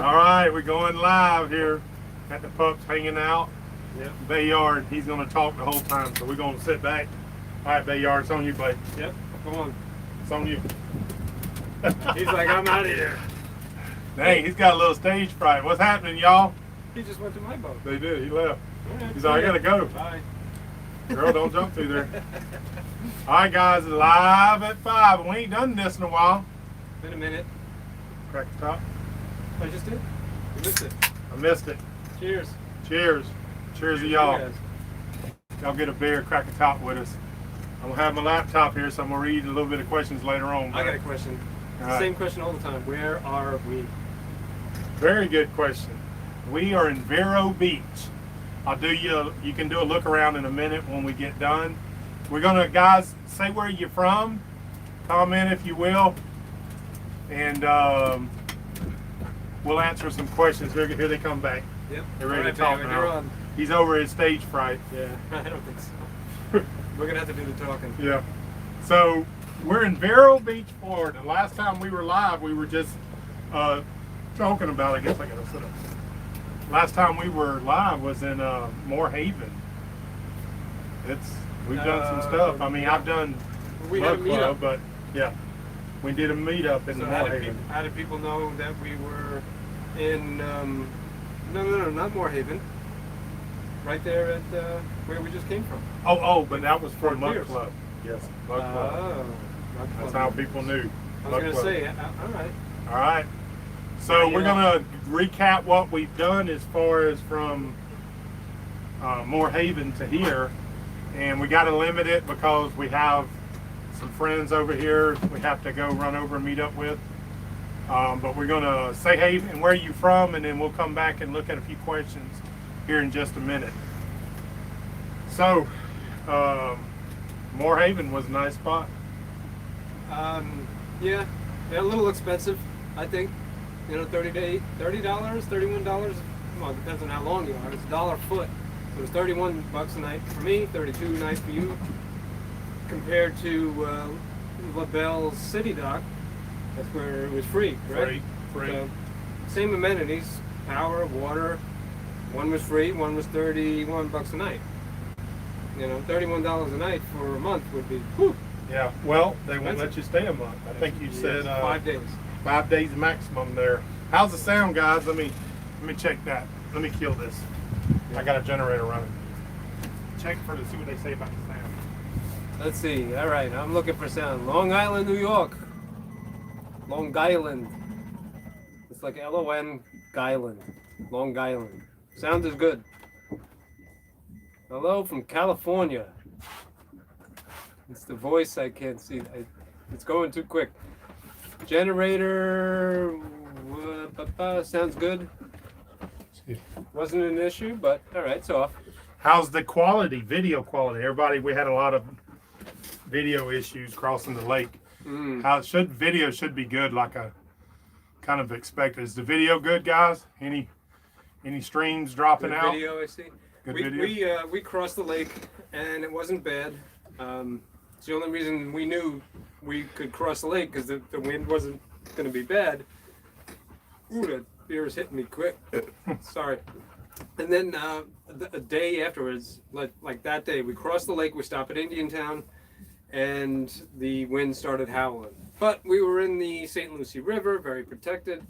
All right, we're going live here at the pups hanging out. Yep. Bayard, he's going to talk the whole time, so we're going to sit back. All right, Bayard, it's on you, buddy. Yep, come on. It's on you. He's like, I'm out of here. Dang, he's got a little stage fright. What's happening, y'all? He just went to my boat. They did. He left. Right, He's like, I got to go. Bye. Girl, don't jump through there. All right, guys, live at 5. We ain't done this in a while. Been a minute. Crack the top. I just did. You missed it. I missed it. Cheers. Cheers. Cheers to y'all. Cheers. Y'all get a beer, crack a top with us. I'm going to have my laptop here, so I'm going to read a little bit of questions later on. I got a question. Right. Same question all the time. Where are we? Very good question. We are in Vero Beach. You can do a look around in a minute when we get done. We're gonna, guys, say where you're from, comment if you will, and we'll answer some questions. Here they come back. Yep. They're ready Right, to talk baby, now. they're on. He's over his stage fright. Yeah, I don't think so. We're gonna have to do the talking. Yeah. So we're in Vero Beach, Florida. Last time we were live, we were just talking about. I guess I gotta sit up. Last time we were live was in Moore Haven. We've done some stuff. I mean, I've done We had a Bug Club, meetup. but yeah, we did a meetup in So Moore Haven. how did people know that we were in? No, not Moore Haven. Right there at where we just came from. Oh, but that was for Fort Mud Pierce. Club. Yes, Mud Club. Oh, That's how people knew. I was Mud gonna Club. say, all right. All right. So Yeah. we're gonna recap what we've done as far as from Moore Haven to here, and we got to limit it because we have some friends over here we have to go run over and meet up with. But we're gonna say hey and where are you from, and then we'll come back and look at a few questions here in just a minute. So Moore Haven was a nice spot. Yeah, a little expensive, I think. You know, $30, $31. Well, it depends on how long you are. It's $1 a foot. So it was $31 a night for me, $32 a night for you. Compared to LaBelle's City Dock, that's where it was free, right? Free. So, same amenities, power, water. One was free, one was $31 a night. You know, $31 a night for a month would be, whew. Yeah. Well, they won't let you stay a month. I think you said 5 days. 5 days maximum there. How's the sound, guys? Let me check that. Let me kill this. I got a generator running. Check to see what they say about the sound. Let's see. All right, I'm looking for sound. Long Island, New York. Long Island. It's like L-O-N, Island. Long Island. Sound is good. Hello from California. It's the voice I can't see. It's going too quick. Generator. Sounds good. Wasn't an issue, but all right, it's off. How's the quality, video quality? Everybody, we had a lot of video issues crossing the lake. Video should be good, like I kind of expected. Is the video good, guys? Any streams dropping Good out? video, I see. Good video? We crossed the lake and it wasn't bad. It's the only reason we knew we could cross the lake because the wind wasn't going to be bad. Ooh, that beer is hitting me quick. Sorry. And then a day afterwards, like that day, we crossed the lake. We stopped at Indiantown, and the wind started howling. But we were in the St. Lucie River, very protected,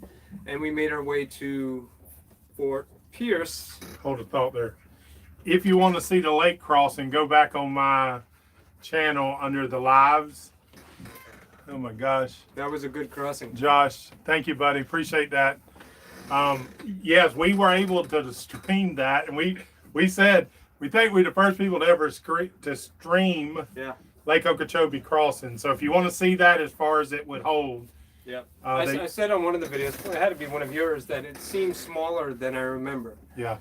and we made our way to Fort Pierce. Hold a thought there. If you want to see the lake crossing, go back on my channel under the lives. Oh my gosh. That was a good crossing. Josh, thank you, buddy. Appreciate that. Yes, we were able to stream that, and we said we think we're the first people to ever stream Lake Okeechobee crossing. So if you want to see that as far as it would hold, I said on one of the videos, it had to be one of yours, that it seemed smaller than I remember. Yeah.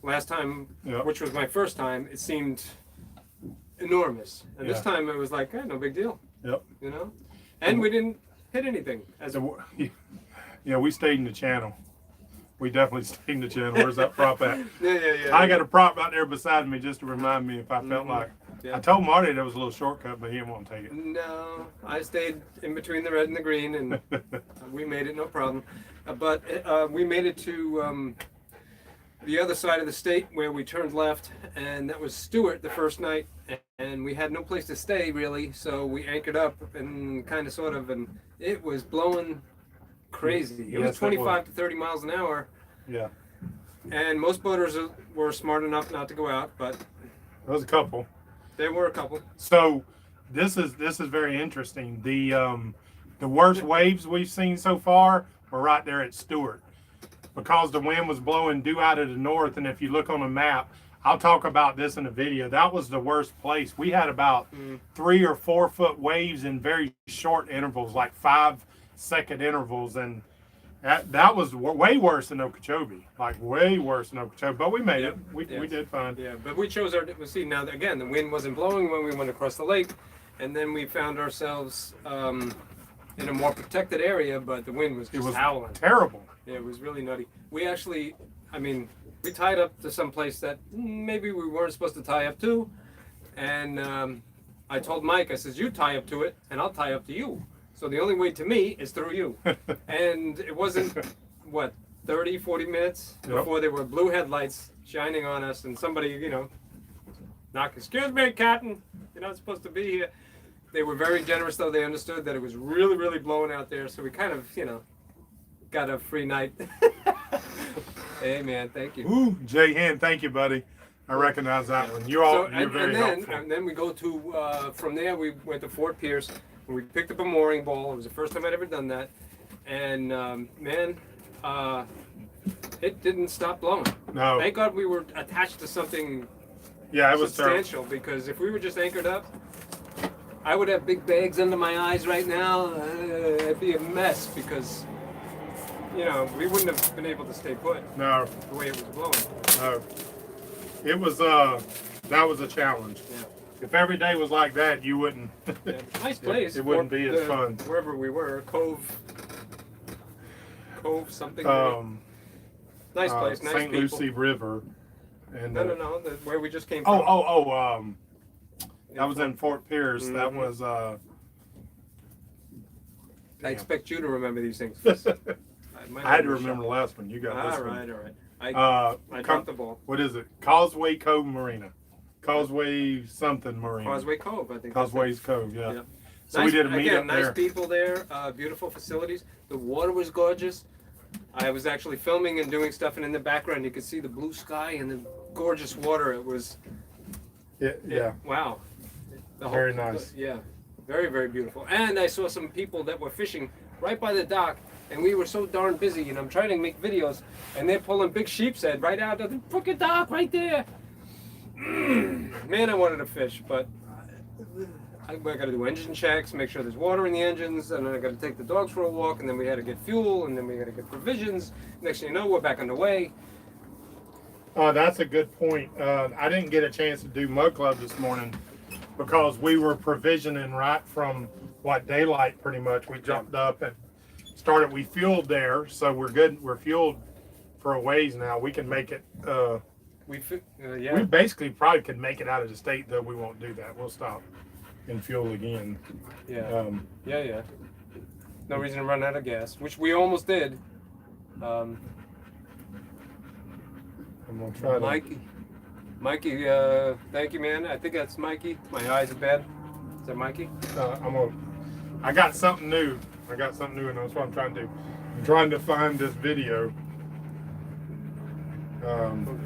Last time, which was my first time, it seemed enormous, and this time it was like, no big deal. Yep. You know, and we didn't hit anything. Yeah, we stayed in the channel. We definitely stayed in the channel. Where's that prop at? Yeah. I got a prop out there beside me just to remind me if I felt like. Yeah. I told Marty there was a little shortcut, but he didn't want to take it. No, I stayed in between the red and the green, and we made it no problem. But we made it to the other side of the state where we turned left, and that was Stewart the first night, and we had no place to stay really, so we anchored up and kind of sort of, and it was blowing crazy. It Yes, was 25 to 30 miles an hour, Yeah, and most boaters were smart enough not to go out, but there was a couple. there were a couple. So this is very interesting. The worst waves we've seen so far were right there at Stewart, because the wind was blowing due out of the north. And if you look on the map, I'll talk about this in the video. That was the worst place. We had about 3 or 4 foot waves in very short intervals, like 5-second intervals, and that was way worse than Okeechobee, like way worse than Okeechobee. But we made it. We did fine. Yeah, but we chose our. See, now again, the wind wasn't blowing when we went across the lake, and then we found ourselves in a more protected area, but the wind was just howling. Terrible. Yeah, it was really nutty. We actually, I mean, we tied up to some place that maybe we weren't supposed to tie up to, and I told Mike, I says, you tie up to it, and I'll tie up to you. So the only way to me is through you. And it wasn't, what, 30, 40 minutes before there were blue headlights shining on us, and somebody, you know, knocked, excuse me, Captain, you're not supposed to be here. They were very generous, though. They understood that it was really, really blowing out there, so we kind of, you know, got a free night. Hey, man, thank you. Ooh, Jay Hen, thank you, buddy. I recognize that one. You're very helpful. And then we go to, from there, we went to Fort Pierce, and we picked up a mooring ball. It was the first time I'd ever done that. And, man, it didn't stop blowing. No. Thank God we were attached to something Yeah, it was substantial, because if we were just anchored up, I would have big bags under my eyes right now. It'd be a mess, because, you know, we wouldn't have been able to stay put No, the way it was blowing. no. It was that was a challenge. Yeah. If every day was like that, you wouldn't. Yeah. Nice place. It wouldn't be as fun. Wherever we were, Cove something. Nice place, nice St. people. Lucie River. And No, where we just came from. from. That was in Fort Pierce. Mhm. That was I expect you to remember these things. I had to remember the last one. You got this All one. right. I dropped the ball. What is it? Causeway Cove Marina. Causeway something Marina. Causeway Cove, I think. Causeway's Cove, yeah. Yeah. So Nice, we did a meetup again, nice there. people there, beautiful facilities. The water was gorgeous. I was actually filming and doing stuff, and in the background you could see the blue sky and the gorgeous water. It was, Yeah. wow. Very nice. Yeah, very, very beautiful. And I saw some people that were fishing right by the dock, and we were so darn busy, and I'm trying to make videos, and they're pulling big sheep's head right out of the freaking dock right there. Man, I wanted to fish, but I got to do engine checks, make sure there's water in the engines, and then I got to take the dogs for a walk, and then we had to get fuel, and then we got to get provisions. Next thing you know, we're back on the way. That's a good point. I didn't get a chance to do Mud Club this morning because we were provisioning right from daylight pretty much. We jumped up and started. We fueled there, so we're good. We're fueled for a ways now. We can make it. We basically probably could make it out of the state, though we won't do that. We'll stop and fuel again. Yeah. Yeah. No reason to run out of gas, which we almost did. I'm gonna try to. Mikey, thank you, man. I think that's Mikey. My eyes are bad. Is that Mikey? I got something new. And that's what I'm trying to do. I'm trying to find this video.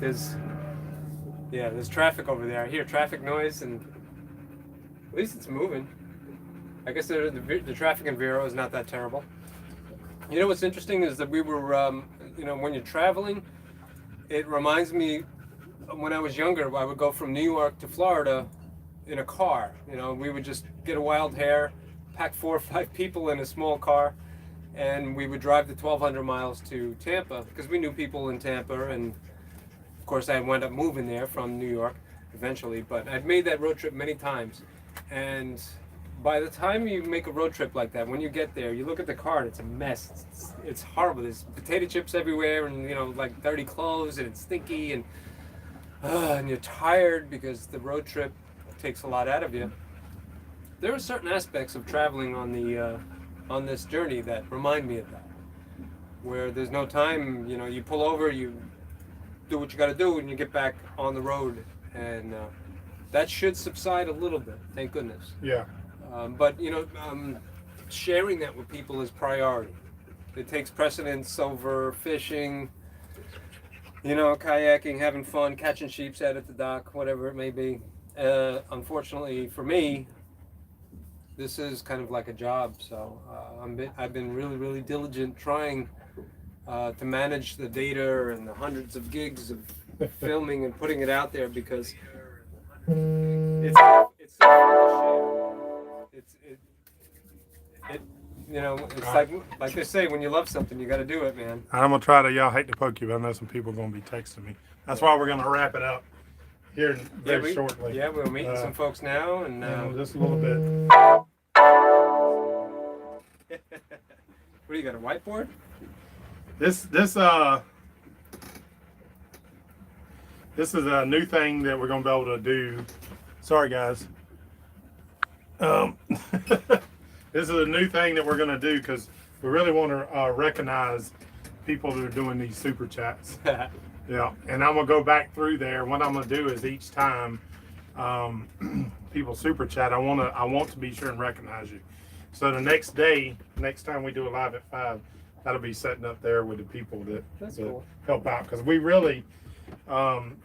There's traffic over there. I hear traffic noise, and at least it's moving. I guess the traffic in Vero is not that terrible. You know what's interesting is that we were, when you're traveling, it reminds me when I was younger, I would go from New York to Florida in a car. We would just get a wild hair, pack 4 or 5 people in a small car, and we would drive the 1,200 miles to Tampa because we knew people in Tampa, and of course I wound up moving there from New York eventually, but I'd made that road trip many times. And by the time you make a road trip like that, when you get there, you look at the car and it's a mess. It's horrible. There's potato chips everywhere, and like dirty clothes, and it's stinky, and you're tired because the road trip takes a lot out of you. There are certain aspects of traveling on this journey that remind me of that. where there's no time. You know, you pull over, you do what you got to do, and you get back on the road, and that should subside a little bit. Thank goodness. Yeah. But you know, sharing that with people is priority. It takes precedence over fishing, you know, kayaking, having fun, catching sheep's head at the dock, whatever it may be. Unfortunately for me, this is kind of like a job. So I've been really, really diligent trying to manage the data and the hundreds of gigs of filming and putting it out there, because it's so fun to share. It you know, it's like they say, when you love something, you got to do it, man. I'm gonna try to. Y'all hate to poke you, but I know some people are gonna be texting me. That's why we're gonna wrap it up here very shortly. Yeah, we're meeting some folks now, and just a little bit. What do you got? A whiteboard? This is a new thing that we're gonna be able to do. Sorry, guys. This is a new thing that we're going to do because we really want to recognize people that are doing these super chats. Yeah, and I'm going to go back through there. What I'm going to do is each time people super chat, I want to be sure and recognize you. So the next time we do a live at 5, that'll be setting up there with the people that cool. help out, because we really,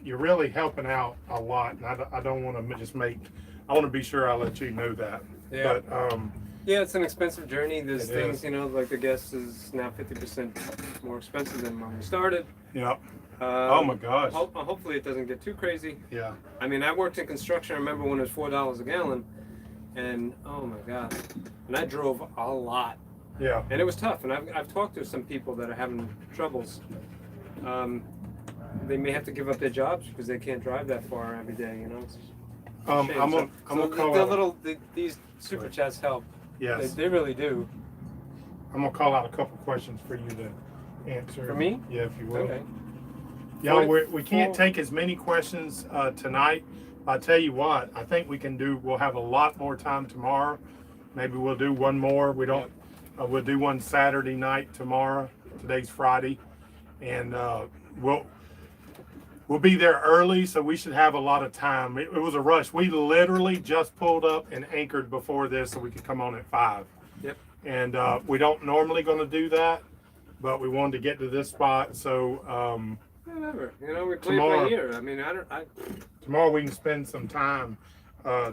you're really helping out a lot, and I don't want to just I want to be sure I let you know that. Yeah. But, yeah, it's an expensive journey. There's things, you know, like the guest is now 50% more expensive than when we started. Yeah. Oh my gosh. Hopefully it doesn't get too crazy. Yeah. I mean, I worked in construction. I remember when it was $4 a gallon, and oh my God, and I drove a lot. Yeah. And it was tough. And I've talked to some people that are having troubles. They may have to give up their jobs because they can't drive that far every day. You know. I'm gonna call these super chats help. Yes. They really do. I'm gonna call out a couple questions for you to answer. For me? Yeah, if you will. Okay. Y'all, we can't take as many questions tonight. I'll tell you what, I think we'll have a lot more time tomorrow. Maybe we'll do one more. We'll do one Saturday night tomorrow. Today's Friday. And we'll be there early, so we should have a lot of time. It was a rush. We literally just pulled up and anchored before this so we could come on at 5. Yep. And we don't normally going to do that, but we wanted to get to this spot. So whatever. You know, we play by ear. I mean, tomorrow we can spend some time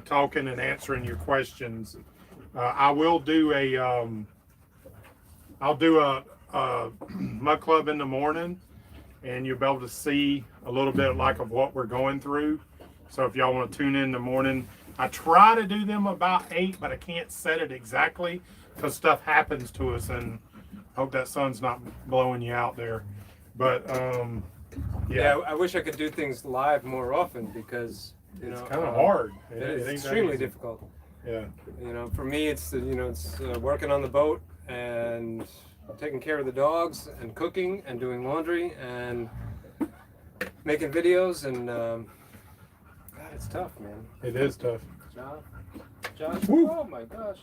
talking and answering your questions. I will do I'll do a mud club in the morning, and you'll be able to see a little bit like of what we're going through. So if y'all want to tune in the morning, I try to do them about 8, but I can't set it exactly because stuff happens to us, and I hope that sun's not blowing you out there. But yeah, I wish I could do things live more often, because it's kind of hard. It's extremely difficult. Yeah. You know, for me, it's working on the boat and taking care of the dogs and cooking and doing laundry and making videos, and God, it's tough, man. It is tough. Josh, Woo. Oh my gosh.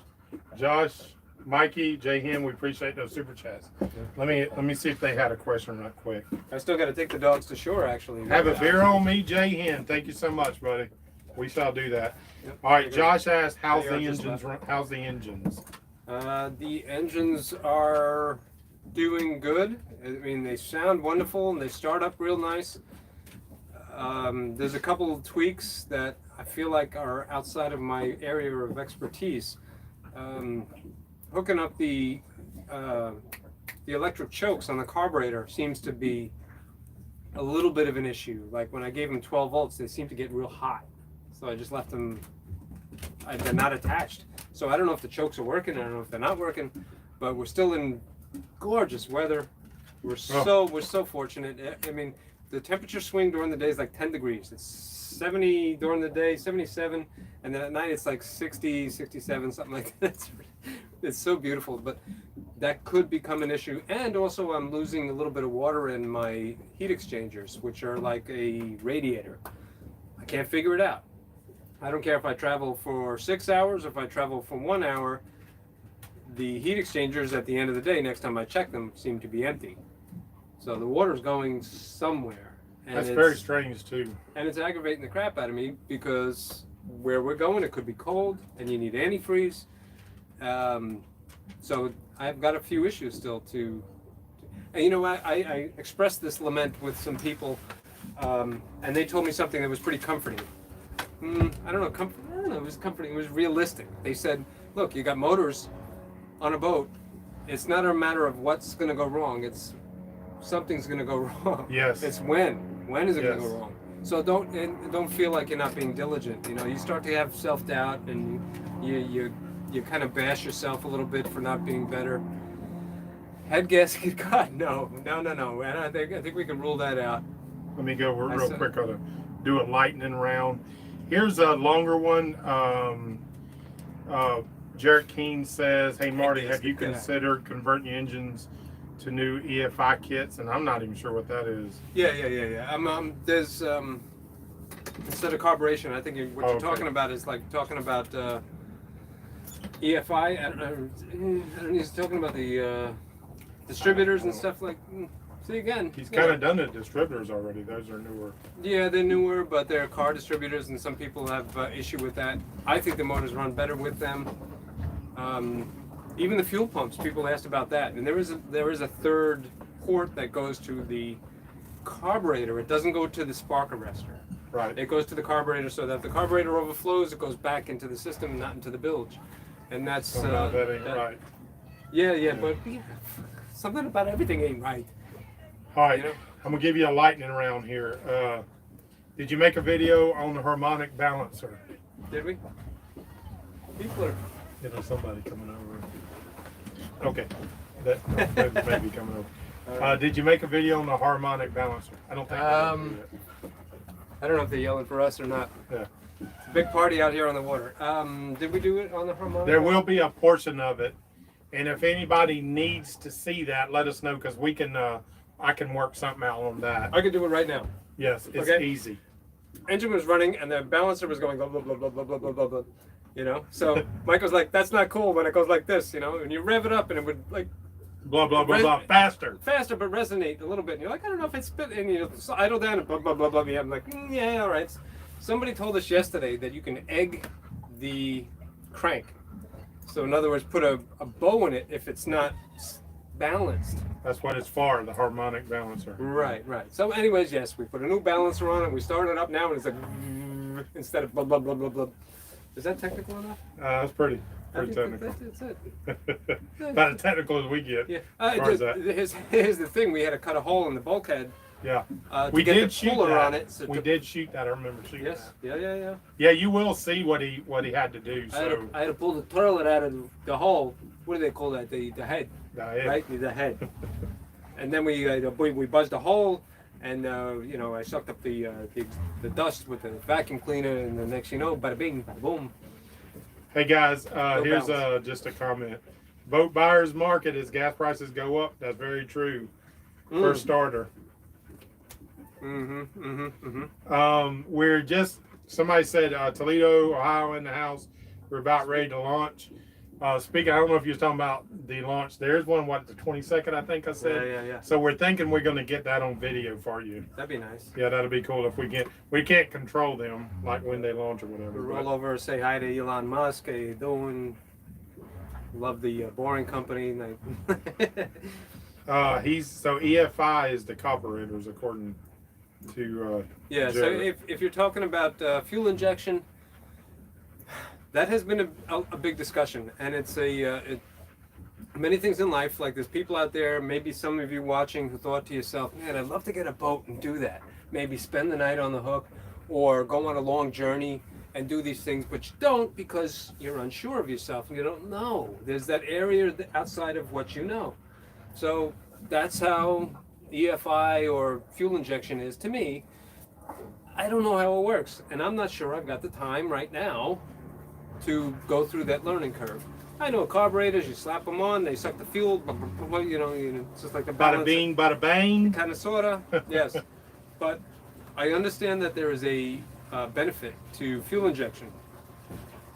Josh, Mikey, Jay Hen, we appreciate those super chats. Yeah. Let me see if they had a question right quick. I still got to take the dogs to shore, actually. Have a beer on me, Jay Hen. Thank you so much, buddy. We shall do that. Yep. All right, Josh asked, how's the engines? The engines are doing good. I mean, they sound wonderful and they start up real nice. There's a couple of tweaks that I feel like are outside of my area of expertise. Hooking up the electric chokes on the carburetor seems to be a little bit of an issue. Like when I gave them 12 volts, they seem to get real hot. So I just left them, they're not attached. So I don't know if the chokes are working, I don't know if they're not working, but we're still in gorgeous weather. We're so fortunate. I mean, the temperature swing during the day is like 10 degrees. It's 70 during the day, 77, and then at night it's like 60, 67, something like that. It's so beautiful, but that could become an issue. And also I'm losing a little bit of water in my heat exchangers, which are like a radiator. I can't figure it out. I don't care if I travel for 6 hours, if I travel for 1 hour, the heat exchangers at the end of the day, next time I check them, seem to be empty. So the water's going somewhere. And That's very strange too. And it's aggravating the crap out of me because where we're going, it could be cold and you need antifreeze. So I've got a few issues still to, and you know what, I expressed this lament with some people, and they told me something that was pretty comforting. I don't know, it was comforting, it was realistic. They said, look, you got motors on a boat. It's not a matter of what's going to go wrong, it's something's going to go wrong. Yes. It's when is it Yes. going to go wrong? So don't feel like you're not being diligent. You know, you start to have self-doubt and you kind of bash yourself a little bit for not being better. Head gasket, God, no. And I think we can rule that out. Let me go real quick on do a lightning round. Here's a longer one. Jarrett Keene says, "Hey Marty, have you considered converting your engines to new EFI kits?" And I'm not even sure what that is. Yeah. There's instead of carburation, I think what you're talking about is like talking about EFI. I don't know. He's talking about the distributors and stuff like. See again. He's kind of done the distributors already. Those are newer. Yeah, they're newer, but they're car distributors, and some people have issue with that. I think the motors run better with them. Even the fuel pumps, people asked about that, and there is a third port that goes to the carburetor. It doesn't go to the spark arrestor. Right. It goes to the carburetor, so that if the carburetor overflows, it goes back into the system, not into the bilge, and that's that ain't right. Yeah, but something about everything ain't right. All right, You know? I'm gonna give you a lightning round here. Did you make a video on the harmonic balancer? Did we? People are. There's somebody coming over. Okay, that may be coming over. Did you make a video on the harmonic balancer? I don't think. I don't know if they're yelling for us or not. Yeah. It's a big party out here on the water. Did we do it on the harmonic? There will be a portion of it, and if anybody needs to see that, let us know because we can. I can work something out on that. I can do it right now. Yes, it's Okay. easy. Engine was running and the balancer was going blah blah blah blah blah blah blah blah blah. You know, so Mike was like, "That's not cool when it goes like this." You know, and you rev it up and it would like Blah blah blah blah faster. faster, but resonate a little bit. And you're like, I don't know if it's spit, and you idle down and blah blah blah blah. Yeah, I'm like, yeah, all right. Somebody told us yesterday that you can egg the crank. So in other words, put a bow in it if it's not balanced. That's what it's for, the harmonic balancer. Right. So anyways, yes, we put a new balancer on it. We started it up now, and it's like instead of blah blah blah blah blah. Is that technical enough? That's pretty I think technical. That's it. About as technical as we get. Yeah. As far as that. Here's the thing: we had to cut a hole in the bulkhead. Yeah. To We get did the shoot puller that. on it. So We did shoot that. I remember shooting Yes. that. Yeah. Yeah, you will see what he had to do. So I had to pull the toilet out of the hole. What do they call that? The head. Right, the head. And then we buzzed the hole, and I sucked up the dust with the vacuum cleaner, and the next you know, bada bing, bada boom. Hey guys, here's balance. just a comment. Boat buyers market as gas prices go up. That's very true. For starter. We're just somebody said Toledo, Ohio in the house. We're about ready to launch. Speaking, I don't know if you was talking about the launch. There's one, the 22nd, I think I said. Yeah. So we're thinking we're going to get that on video for you. That'd be nice. Yeah, that'll be cool if we can. We can't control them, like when they launch or whatever. We'll roll over, say hi to Elon Musk. How you doing? Love the Boring Company. So EFI is the carburetors according to yeah. So Jared. if you're talking about fuel injection, that has been a big discussion, and it's many things in life. Like there's people out there, maybe some of you watching, who thought to yourself, "Man, I'd love to get a boat and do that. Maybe spend the night on the hook, or go on a long journey and do these things." But you don't because you're unsure of yourself and you don't know. There's that area outside of what you know. So that's how EFI or fuel injection is to me. I don't know how it works, and I'm not sure I've got the time right now to go through that learning curve. I know carburetors, you slap them on, they suck the fuel, it's just like the bada bing, bada bang. kind of sorta, yes. But I understand that there is a benefit to fuel injection.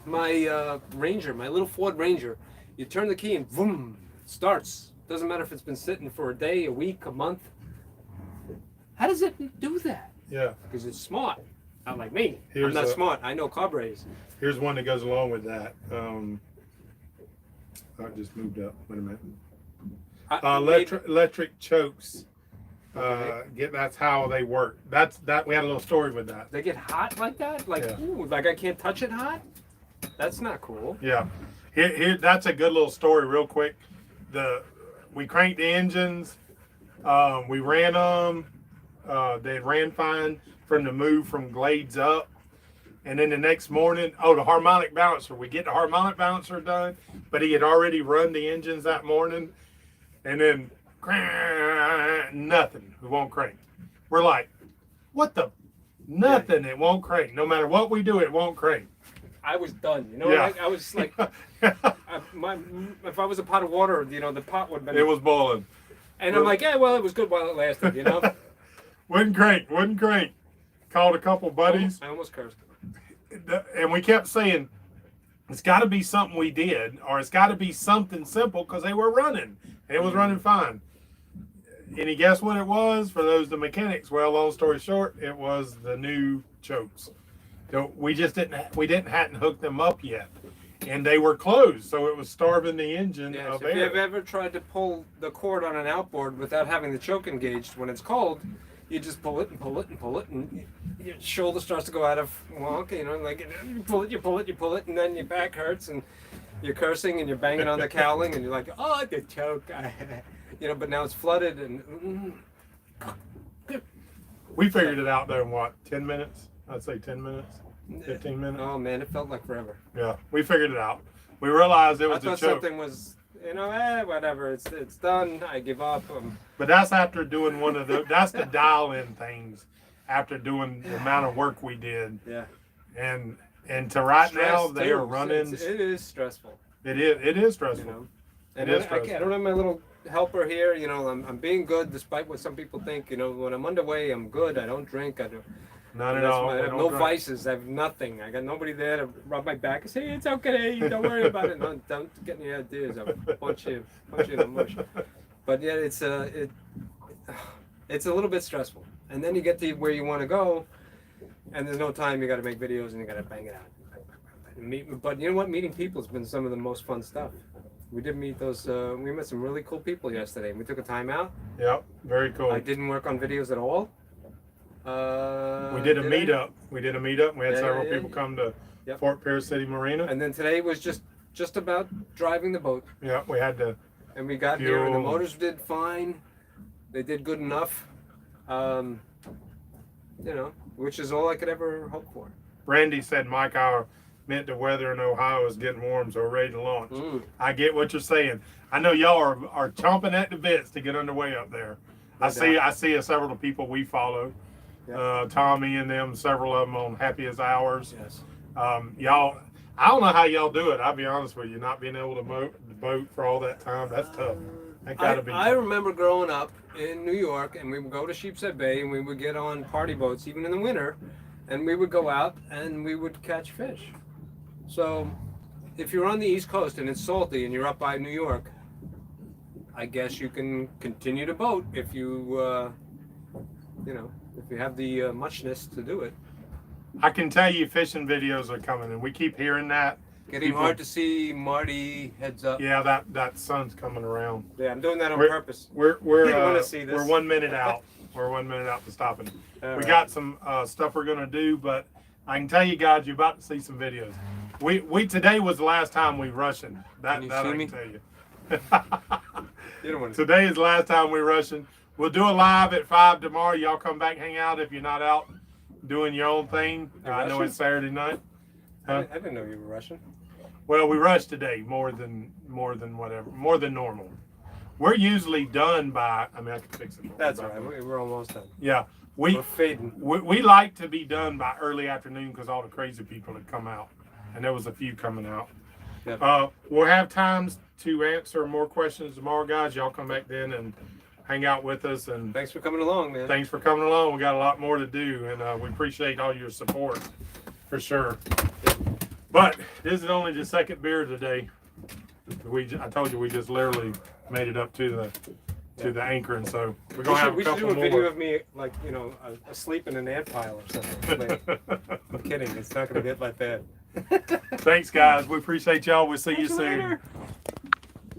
My Ranger, my little Ford Ranger, You turn the key and boom, it starts. Doesn't matter if it's been sitting for a day, a week, a month. How does it do that? Yeah. Because it's smart. Not like me. Here's I'm not a- smart. I know carburetors. Here's one that goes along with that. I just moved up. Wait a minute. Electric chokes. That's how they work. That we had a little story with that. They get hot like that? Like, Yeah. ooh, like I can't touch it hot? That's not cool. Yeah. Here, that's a good little story, real quick. We cranked the engines. We ran them. They ran fine from the move from Glades up. And then the next morning, the harmonic balancer. We get the harmonic balancer done, but he had already run the engines that morning. And then nothing. It won't crank. We're like, what the? Nothing. It won't crank. No matter what we do, it won't crank. I was done. You know, Yeah. I was like, if I was a pot of water, you know, the pot would have been. It was boiling. And I'm like, yeah, well, it was good while it lasted, you know? Wouldn't crank. Called a couple buddies. I almost cursed. And we kept saying, it's got to be something we did, or it's got to be something simple, because they were running. And it was running fine. Any guess what it was for the mechanics? Well, long story short, it was the new chokes. So we hadn't hooked them up yet, and they were closed, so it was starving the engine Yes, of if air. you've ever tried to pull the cord on an outboard without having the choke engaged when it's cold, you just pull it and pull it and pull it, and your shoulder starts to go out of wonk. You know, like you pull it, and then your back hurts, and you're cursing and you're banging on the cowling, and you're like, oh, the choke, you know. But now it's flooded, and We figured it out there in what, 10 minutes? I'd say 10 minutes, 15 minutes. oh man, it felt like forever. Yeah, we figured it out. We realized it I was a thought choke. something was, you know, whatever. It's done. I give up. But that's after doing that's the dial-in things after doing the amount of work we did. Yeah. And to right now, Stress, they too. are running. It is stressful. It is stressful. You know, It and is I don't have my little helper here. You know, I'm being good despite what some people think. You know, when I'm underway, I'm good. I don't drink. I don't. Not at That's all. I We have don't no drink. vices. I have nothing. I got nobody there to rub my back and say it's okay. Don't worry about it. No, don't get any ideas. I'll punch you in the mush. But yeah, it's a little bit stressful. And then you get to where you want to go, and there's no time. You got to make videos and you got to bang it out. But you know what? Meeting people has been some of the most fun stuff. We did meet those. We met some really cool people yesterday. We took a time out. Yep, very cool. I didn't work on videos at all. We did a meetup. We had Yeah, several yeah, people yeah. come to Yep. Fort Pierce City Marina. And then today was just about driving the boat. Yeah, we had to. And we got here, and the Fuel. motors did fine. They did good enough. You know, which is all I could ever hope for. Randy said, Mike, I meant the weather in Ohio is getting warm, so we're ready to launch. I get what you're saying. I know y'all are chomping at the bits to get underway up there. I see several of the people we follow. Yeah. Tommy and them, several of them on Happy as Hours. Yes. Y'all, I don't know how y'all do it. I'll be honest with you, not being able to boat for all that time, that's tough. That gotta be I tough. remember growing up in New York, and we would go to Sheepshead Bay, and we would get on party boats, even in the winter, and we would go out and we would catch fish. So, if you're on the East Coast and it's salty and you're up by New York, I guess you can continue to boat if you, you know, if you have the muchness to do it. I can tell you fishing videos are coming, and we keep hearing that. Getting People- hard to see Marty heads up. Yeah, that sun's coming around. Yeah, I'm doing that on We're- purpose. We're You wanna see this? we're 1 minute out. We're 1 minute out to stopping. All We right. got some stuff we're gonna do, but I can tell you guys, you're about to see some videos. We today was the last time we rushing. Can you That see I me? can tell you. You don't want to. Today is the last time we rushing. We'll do a live at 5 tomorrow. Y'all come back, hang out if you're not out doing your own thing. You're I know rushing? it's Saturday night. I didn't know you were Russian. Well, we rushed today more than normal. We're usually done by. I mean, I can fix it. That's all right. We're almost done. Yeah, We're fading. we like to be done by early afternoon because all the crazy people had come out, and there was a few coming out. Yep. We'll have times to answer more questions tomorrow, guys. Y'all come back then and hang out with us. And Thanks for coming along, man. thanks for coming along. We got a lot more to do, and we appreciate all your support for sure. But this is only the second beer today. I told you we just literally made it up to the anchor, and so we're gonna have a we should couple do a video more. of me, like, you know, asleep in an ant pile or something. I'm kidding. It's not going to get like that. Thanks, guys. We appreciate y'all. We'll see you Catch you soon. later.